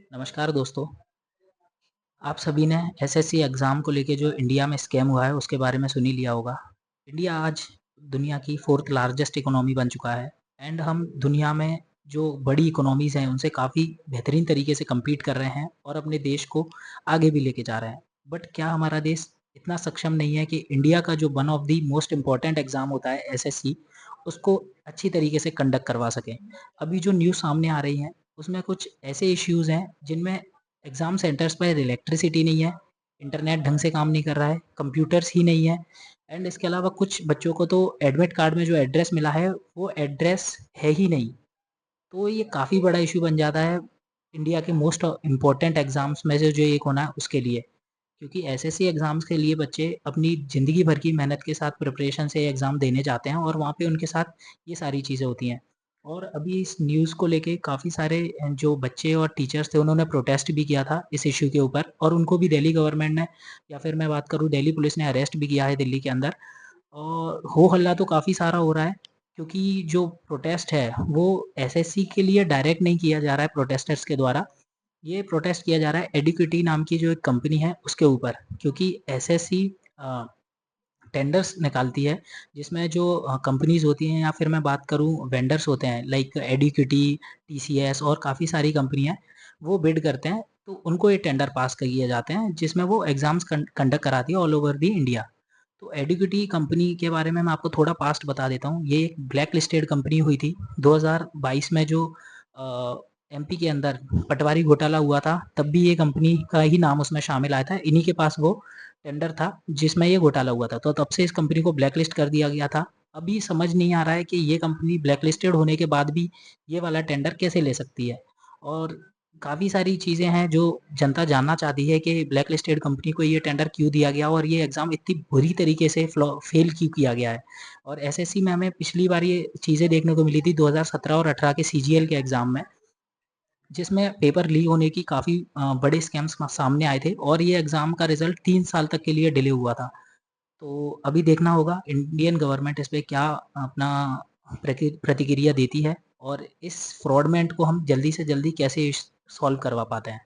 नमस्कार दोस्तों। आप सभी ने एसएससी एग्ज़ाम को लेके जो इंडिया में स्कैम हुआ है उसके बारे में सुन ही लिया होगा। इंडिया आज दुनिया की 4th लार्जेस्ट इकोनॉमी बन चुका है एंड हम दुनिया में जो बड़ी इकोनॉमीज़ हैं उनसे काफ़ी बेहतरीन तरीके से कम्पीट कर रहे हैं और अपने देश को आगे भी लेके जा रहे हैं। बट क्या हमारा देश इतना सक्षम नहीं है कि इंडिया का जो one of the most important exam होता है एसएससी उसको अच्छी तरीके से कंडक्ट करवा सकें? अभी जो न्यूज़ सामने आ रही हैं उसमें कुछ ऐसे इश्यूज़ हैं जिनमें एग्ज़ाम सेंटर्स पर इलेक्ट्रिसिटी नहीं है, इंटरनेट ढंग से काम नहीं कर रहा है, कंप्यूटर्स ही नहीं है एंड इसके अलावा कुछ बच्चों को तो एडमिट कार्ड में जो एड्रेस मिला है, वो एड्रेस है ही नहीं। तो ये काफ़ी बड़ा इश्यू बन जाता है इंडिया के मोस्ट इम्पोर्टेंट एग्ज़ाम्स में से जो एक होना है उसके लिए। क्योंकि एसएससी एग्ज़ाम्स के लिए बच्चे अपनी ज़िंदगी भर की मेहनत के साथ प्रिपरेशन से एग्ज़ाम देने जाते हैं और वहाँ पे उनके साथ ये सारी चीज़ें होती हैं। और अभी इस न्यूज़ को लेके काफ़ी सारे जो बच्चे और टीचर्स थे उन्होंने प्रोटेस्ट भी किया था इस इश्यू के ऊपर और उनको भी दिल्ली गवर्नमेंट ने या फिर मैं बात करूँ दिल्ली पुलिस ने अरेस्ट भी किया है दिल्ली के अंदर। और हो हल्ला तो काफ़ी सारा हो रहा है क्योंकि जो प्रोटेस्ट है वो एसएससी के लिए डायरेक्ट नहीं किया जा रहा है प्रोटेस्टर्स के द्वारा। ये प्रोटेस्ट किया जा रहा है एडुकेटी नाम की जो एक कंपनी है उसके ऊपर क्योंकि एसएससी अ, टेंडर्स निकालती है जिसमें जो कंपनीज़ होती हैं या फिर मैं बात करूँ वेंडर्स होते हैं लाइक एडुकेटी, टीसीएस और काफ़ी सारी कंपनियाँ वो बिड करते हैं तो उनको ये टेंडर पास किए जाते हैं जिसमें वो एग्ज़ाम्स कंडक्ट कराती है ऑल ओवर द इंडिया। तो एडुकेटी कंपनी के बारे में मैं आपको थोड़ा पास्ट बता देता हूँ। ये एक ब्लैक लिस्टेड कंपनी हुई थी 2022 में जो एमपी के अंदर पटवारी घोटाला हुआ था, तब भी ये कंपनी का ही नाम उसमें शामिल आया था। इन्हीं के पास वो टेंडर था जिसमें ये घोटाला हुआ था। तो तब से इस कंपनी को ब्लैक लिस्ट कर दिया गया था। अभी समझ नहीं आ रहा है कि ये कंपनी ब्लैक लिस्टेड होने के बाद भी ये वाला टेंडर कैसे ले सकती है? और काफ़ी सारी चीज़ें हैं जो जनता जानना चाहती है कि ब्लैक लिस्टेड कंपनी को ये टेंडर क्यों दिया गया और ये एग्ज़ाम इतनी बुरी तरीके से फेल क्यों किया गया है। और एसएससी में हमें पिछली बार ये चीज़ें देखने को मिली थी 2017 और 18 के सीजीएल के एग्ज़ाम में, जिसमें पेपर लीक होने की काफ़ी बड़े स्कैम्स सामने आए थे और ये एग्ज़ाम का रिज़ल्ट 3 साल तक के लिए डिले हुआ था। तो अभी देखना होगा इंडियन गवर्नमेंट इस पे क्या अपना प्रतिक्रिया देती है और इस फ्रॉडमेंट को हम जल्दी से जल्दी कैसे सॉल्व करवा पाते हैं।